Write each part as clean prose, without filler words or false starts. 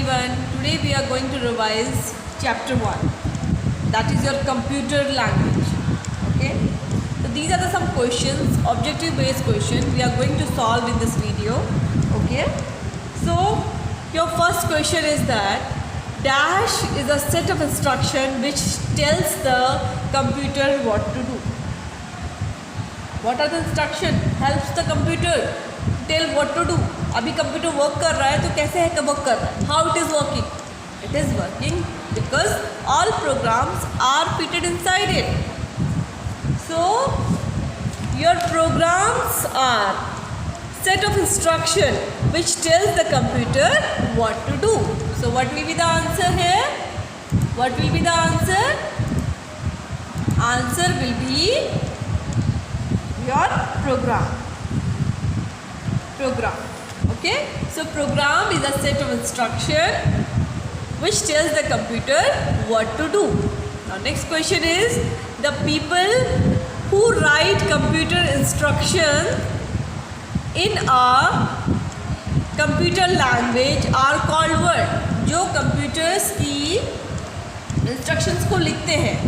everyone. Today we are going to revise chapter 1. That is your computer language. Okay. So these are some questions, objective based questions we are going to solve in this video. Okay. So your first question is that dash is a set of instruction which tells the computer what to do. What are the instruction? Helps the computer tell what to do. अभी computer work कर रहा है तो कैसे है work कर रहा है? How it is working? It is working because all programs are fitted inside it. So your programs are set of instruction which tells the computer what to do. So what will be the answer here? What will be the answer? Answer will be your program. Okay, so program is a set of instruction which tells the computer what to do. Now next question is, the people who write computer instructions in a computer language are called what? जो computers की instructions को लिखते हैं,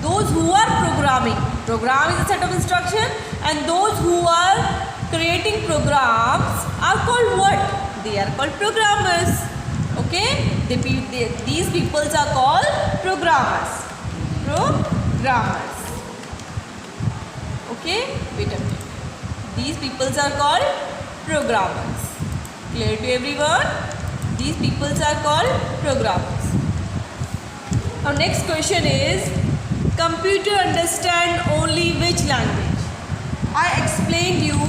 those who are programming. Program is a set of instruction and those who are creating programs are called what? They are called programmers. Okay, these people are called programmers. Okay, wait a minute. These people are called programmers. Clear to everyone? These people are called programmers. Now next question is, computer understand only which language? I explained you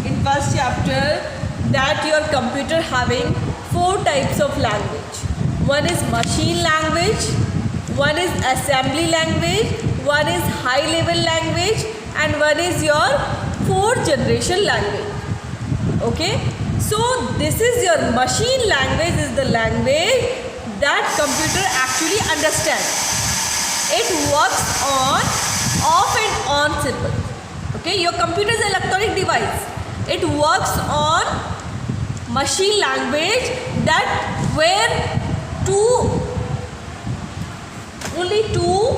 in first chapter that your computer having 4 types of language. One is machine language, one is assembly language, one is high level language, and one is your 4th generation language. Okay, so this is your machine language, is the language that computer actually understands. It works on off and on symbol. Okay, your computer is an electronic device. It works on machine language that where only 2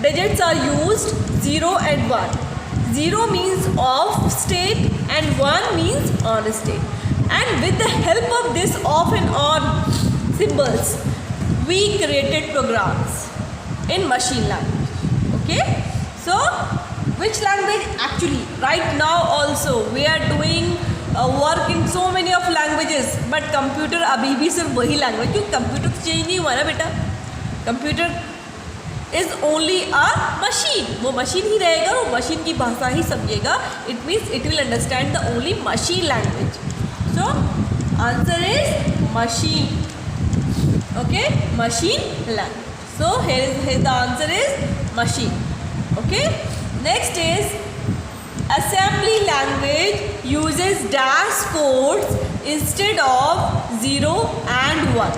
digits are used, 0 and 1. 0 means off state and 1 means on state. And with the help of this off and on symbols, we created programs in machine language. Okay, so which language? Actually right now also we are doing work in so many of languages, but computer अभी भी सिर्फ वही language, क्योंकि computer तो change नहीं हुआ ना बेटा. Computer is only a machine. वो machine ही रहेगा, वो machine की भाषा ही समझेगा. It means it will understand the only machine language. So answer is machine. Okay, machine language. So here the answer is machine. Okay. Next is assembly language uses dash codes instead of 0 and 1.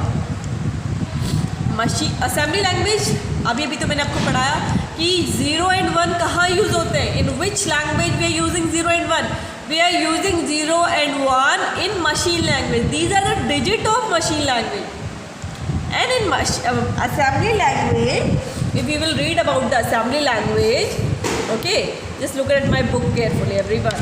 Machine assembly language अभी तो मैंने आपको पढ़ाया कि 0 and 1 कहाँ use होते हैं. In which language we are using 0 and 1? We are using 0 and 1 in machine language. These are the digit of machine language. And in assembly language, if you will read about the assembly language, okay, just look at my book carefully, everyone.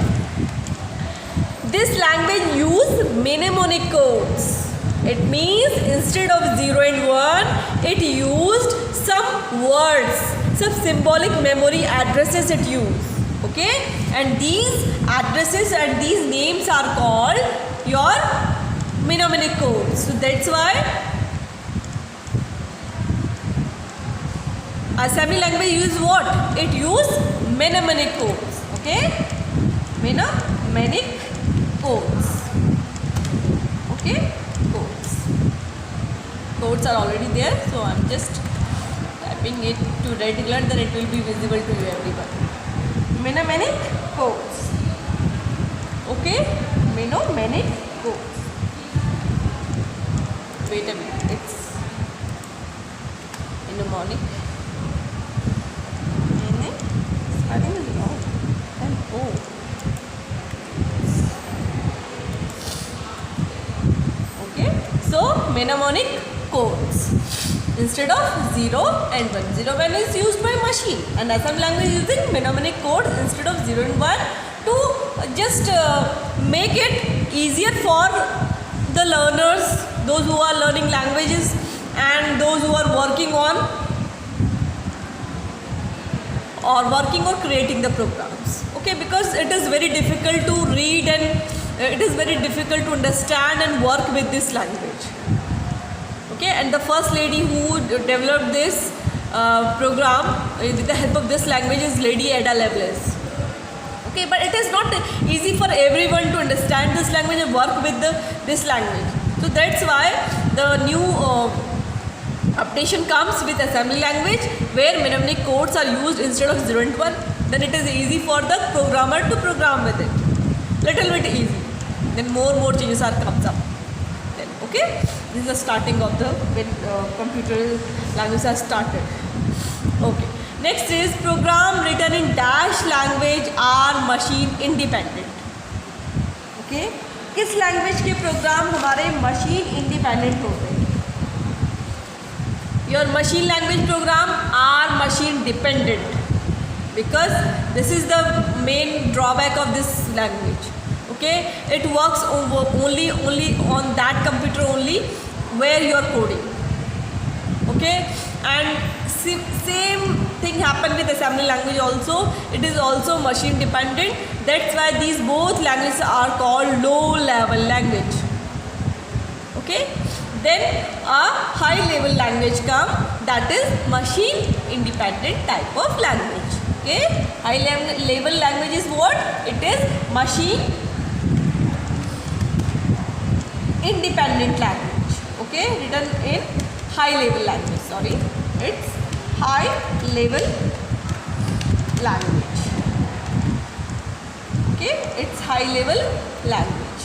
This language use mnemonic codes. It means instead of 0 and 1, it used some words, some symbolic memory addresses it used. Okay, and these addresses and these names are called your mnemonic codes. So that's why assembly language use what? It use mnemonic codes. Okay, mnemonic codes. Okay, codes are already there, so I'm just typing it to regular, then it will be visible to you everyone. Mnemonic codes. Okay, mnemonic codes. Wait a minute, it's mnemonic. Spelling is wrong. M-O. Okay. So mnemonic codes instead of 0 and 1. 0 1 is used by machine, and assembly language is using mnemonic code instead of 0 and 1 to just make it easier for the learners, those who are learning languages and those who are working on or creating the programs. Okay, because it is very difficult to read and it is very difficult to understand and work with this language. Okay, and the first lady who developed this program with the help of this language is Lady Ada Lovelace. Okay, but it is not easy for everyone to understand this language and work with this language. So that's why the new updation comes with assembly language where mnemonic codes are used instead of 0 and 1. Then it is easy for the programmer to program with it. Little bit easy. Then more changes are comes up. Then okay, this is the starting of the when computer language has started. Okay. Next is program written in dash language are machine independent. Okay, किस language के program हमारे machine independent होते हैं? Your machine language program are machine dependent because this is the main drawback of this language. Okay, it works only on that computer only where you are coding. Okay, and same thing happened with assembly language also. It is also machine dependent. That's why these both languages are called low level language. Okay, then a high level language come, that is machine independent type of language. Okay, high level language is what? It is machine independent language. Okay, written in high level language. Sorry, it's high level language. Okay, it's high level language.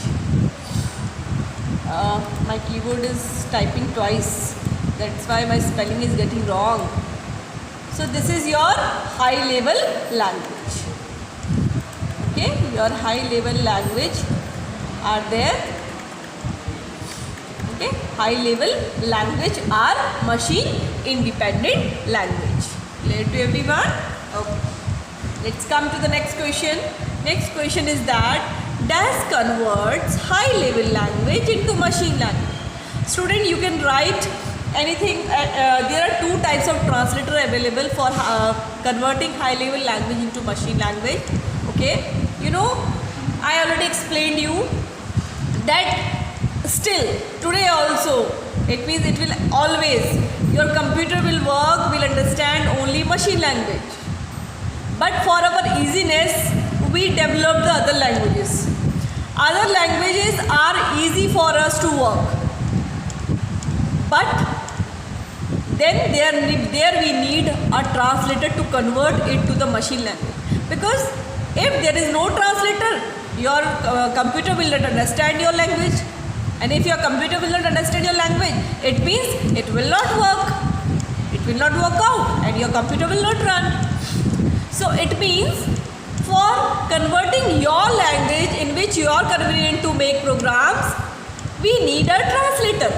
My keyboard is typing twice. That's why my spelling is getting wrong. So this is your high level language. Okay, your high level language are there. Okay, high level language are machine independent language. Clear to everyone? Okay. Let's come to the next question. Next question is that DAS converts high level language into machine language. Student, you can write anything. There are two types of translator available for converting high level language into machine language. Okay, you know, I already explained you that still today also, it means it will always, your computer will work, will understand only machine language. But for our easiness, we develop the other languages. Other languages are easy for us to work. But then there we need a translator to convert it to the machine language. Because if there is no translator, your computer will not understand your language. And if your computer will not understand your language, it means it will not work. It will not work out and your computer will not run. So it means for converting your language in which you are convenient to make programs, we need a translator.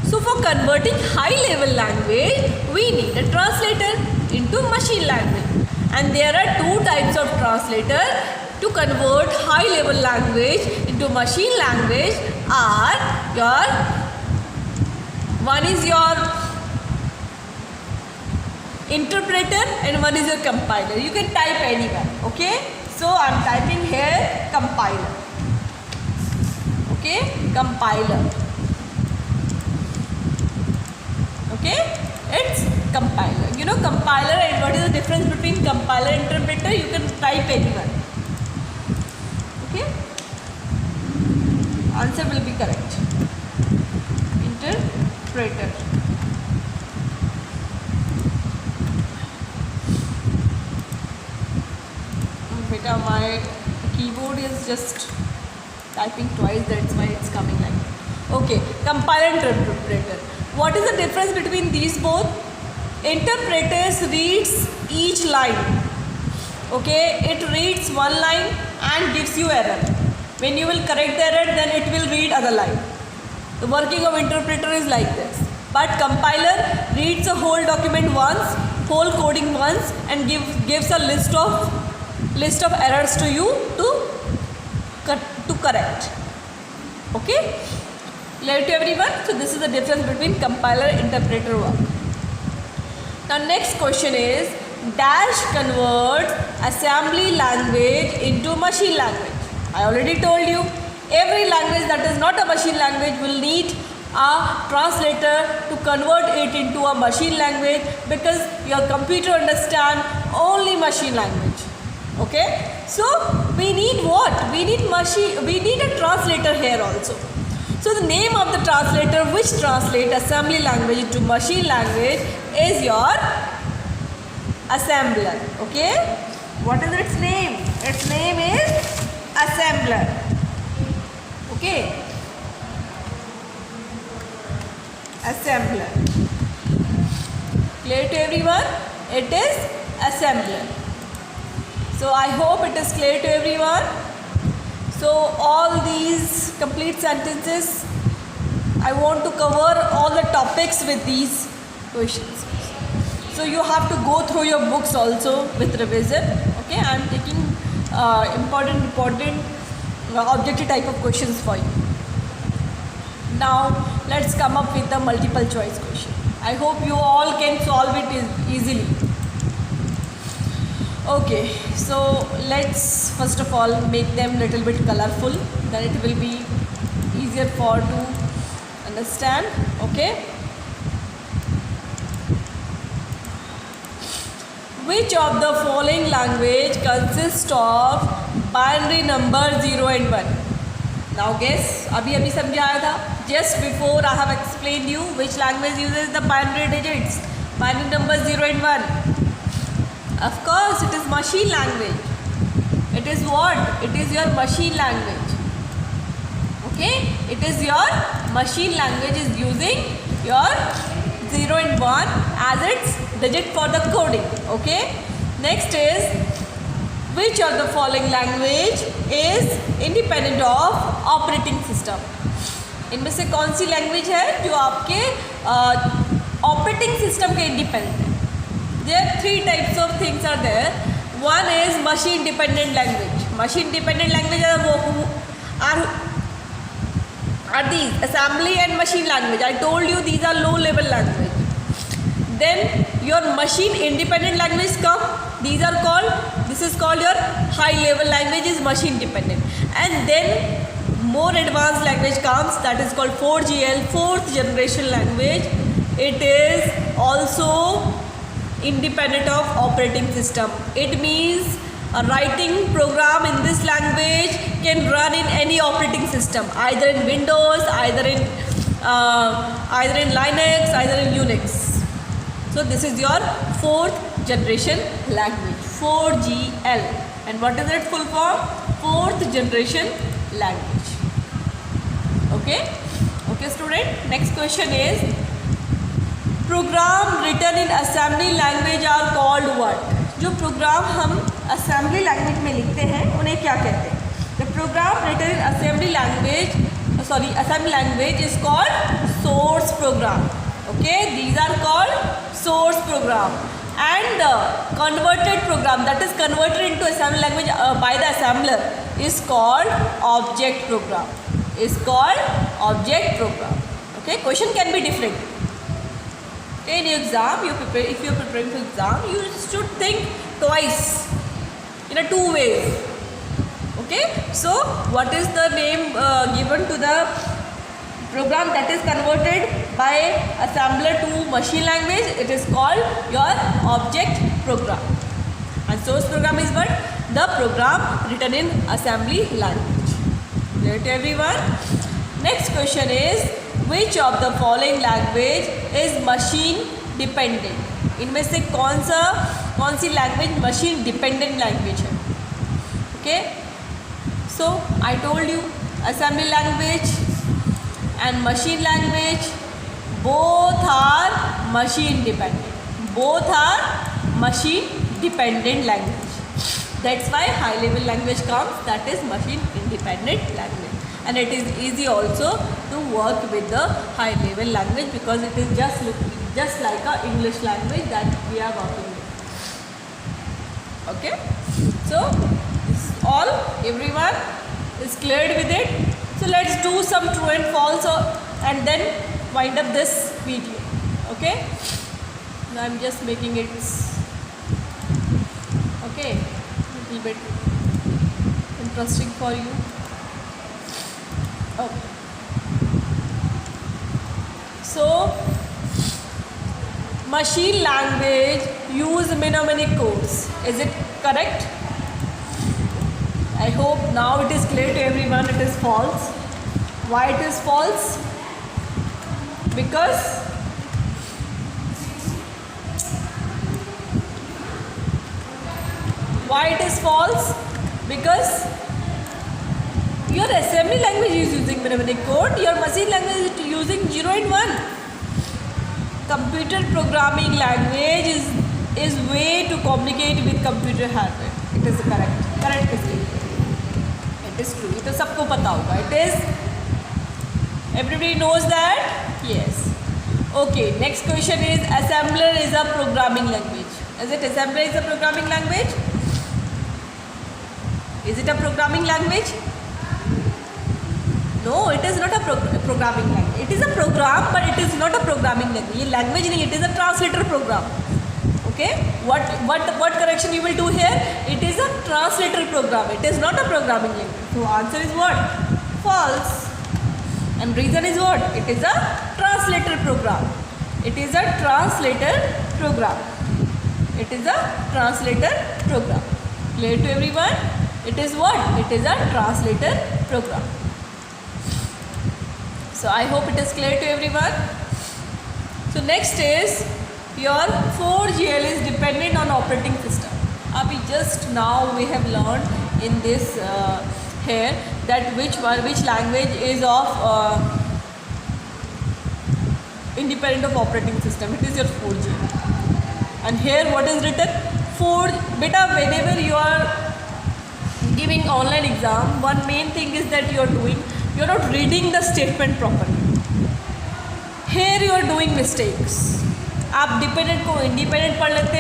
So for converting high level language, we need a translator into machine language. And there are two types of translator to convert high level language into machine language are one is your interpreter and one is your compiler. You can type anywhere. Okay, so I am typing here compiler. Okay, compiler. Okay, it's compiler. You know compiler and what is the difference between compiler and interpreter? You can type anywhere. Okay, answer will be correct. Interpreter. Beta, my keyboard is just typing twice, that's why it's coming like that. Okay, compiler and interpreter. What is the difference between these both? Interpreters reads each line. Okay, it reads one line and gives you error. When you will correct the error, then it will read other line. The working of interpreter is like this. But compiler reads a whole document once, whole coding once, and gives a list of errors to you to correct. Okay? Clear to everyone? So this is the difference between compiler and interpreter work. Now next question is, dash converts assembly language into machine language. I already told you, every language that is not a machine language will need a translator to convert it into a machine language, because your computer understands only machine language. Okay? So we need what? We need a translator here also. So the name of the translator which translates assembly language into machine language is your assembler. Okay? What is its name? Its name is assembler. Okay? Assembler. Clear to everyone? It is assembler. So I hope it is clear to everyone. So all these complete sentences, I want to cover all the topics with these questions. So you have to go through your books also with revision. Okay, I am taking important objective type of questions for you. Now let's come up with the multiple choice question. I hope you all can solve it easily. Okay, so let's first of all make them little bit colorful, then it will be easier to understand. Okay, which of the following language consists of binary number 0 and 1? Now guess, अभी समझाया था. Just before I have explained you which language uses the binary digits, binary numbers 0 and 1. Of course, it is machine language. It is what? It is your machine language. Okay? It is your machine language is using your 0 and 1 as its digit for the coding. Okay? Next is, which of the following language is independent of operating system? इनमें से कौन सी language है जो आपके operating system के independent है? There are three types of things are there. One is machine dependent language. Machine dependent language are these assembly and machine language. I told you these are low level language. Then your machine independent language come. This is called your high level language is machine dependent. And then more advanced language comes, that is called 4GL, fourth generation language. It is also independent of operating system. It means a writing program in this language can run in any operating system, either in Windows, either in Linux, either in Unix. So this is your fourth generation language, 4GL. And what is its full form? Fourth generation language. Okay? Okay student, next question is, program written in assembly language are called what? जो program हम assembly language में लिखते हैं उन्हें क्या कहते हैं? The program written in assembly language is called source program. Okay, these are called source program. And the converted program that is converted into assembly language by the assembler is called object program. Okay, question can be different. In your exam, if you are preparing for exam, you should think twice in a two ways. Okay, so what is the name given to the program that is converted by assembler to machine language? It is called your object program. And source program is what? The program written in assembly language. Clear to everyone? Next question is, which of the following language is machine dependent? इनमें से कौन सी language machine dependent language है? Okay, so I told you assembly language and machine language both are machine dependent language. That's why high level language comes, that is machine independent language. And it is easy also to work with the high level language because it is just like a English language that we are working with. Okay, so this is all. Everyone is cleared with it. So let's do some true and false and then wind up this video. Okay, now I'm just making it okay a little bit interesting for you. Okay, so machine language use mnemonic codes. Is it correct? I hope now it is clear to everyone. It is false. Why it is false? Because why it is false? Because your assembly language is using mnemonic code, your machine language is using 0 and 1. Computer programming language is way to communicate with computer hardware. It is correct statement. It is true. तो सबको पता होगा. It is, everybody knows that. Yes. Okay. Next question is assembler is a programming language. Is it assembler is a programming language? Is it a programming language? No, it is not a programming language. It is a program, but it is not a programming language. ये language नहीं. It is a translator program. Okay, what correction you will do here? It is a translator program. It is not a programming language. So answer is what? False. And reason is what? It is a translator program. It is a translator program. It is a translator program. Clear to everyone? It is what? It is a translator program. So I hope it is clear to everyone. So next is your 4GL is dependent on operating system. Abhi just now we have learned in this here that which language is of independent of operating system. It is your 4GL. And here what is written? Beta, whenever you are giving online exam, one main thing is that you are not reading the statement properly. Here you are doing mistakes. आप dependent को independent पढ़ लेते,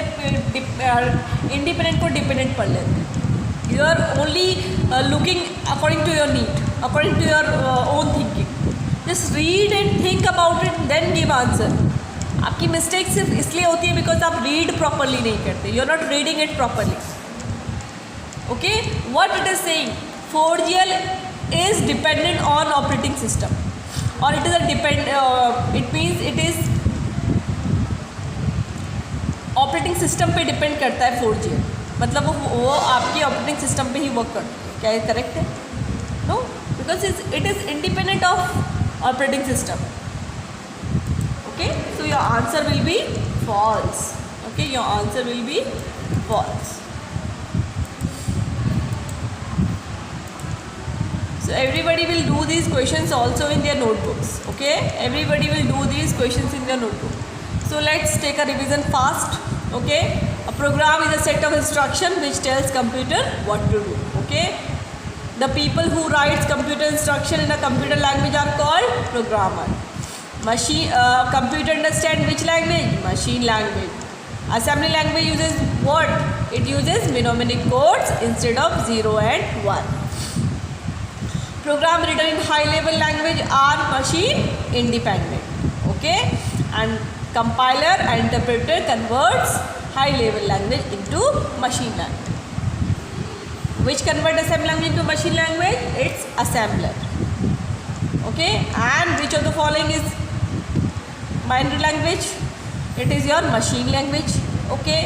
independent को dependent पढ़ लेते. You are only looking according to your need, according to your own thinking. Just read and think about it then give answer. आपकी mistake सिर्फ इसलिए होती है बिकॉज आप रीड प्रॉपरली नहीं करते. You are not reading it properly. Okay, what it is saying? 4GL is dependent on operating system और it is a it means it is operating system पे डिपेंड करता है 4GL. मतलब वो आपके ऑपरेटिंग सिस्टम पे ही वर्क करता है. क्या ये करेक्ट है? No, because it is independent of operating system. Okay, so your answer will be false. Okay, your answer will be false. So everybody will do these questions also in their notebooks. Okay, everybody will do these questions in their notebook. So let's take a revision fast. Okay, a program is a set of instruction which tells computer what to do. Okay, the people who writes computer instruction in a computer language are called programmer. Computer understand which language? Machine language. Assembly language uses what? It uses mnemonic codes instead of 0 and 1. Program written in high level language are machine independent. Okay, and compiler and interpreter converts high level language into machine language. Which convert assembly language into machine language? It's assembler. Okay, and which of the following is binary language? It is your machine language. Okay,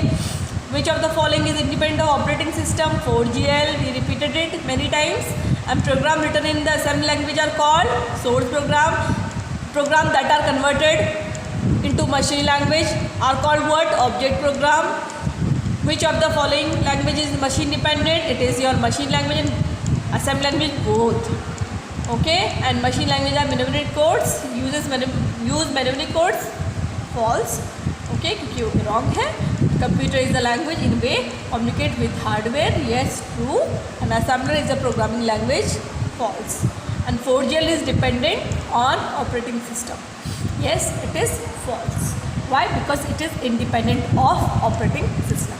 which of the following is independent of operating system? 4GL. We repeated it many times. And program written in the assembly language are called source program. Program that are converted into machine language are called what? Object program. Which of the following language is machine dependent? It is your machine language and assembly language both. Okay, and machine language are mnemonic codes. Use mnemonic codes. False. Okay, क्योंकि wrong है. Computer is the language in way communicate with hardware. Yes, true. And assembler is a programming language. False. And 4GL is dependent on operating system. Yes, it is false. Why? Because it is independent of operating system.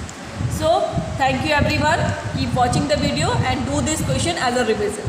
So thank you everyone. Keep watching the video and do this question as a revision.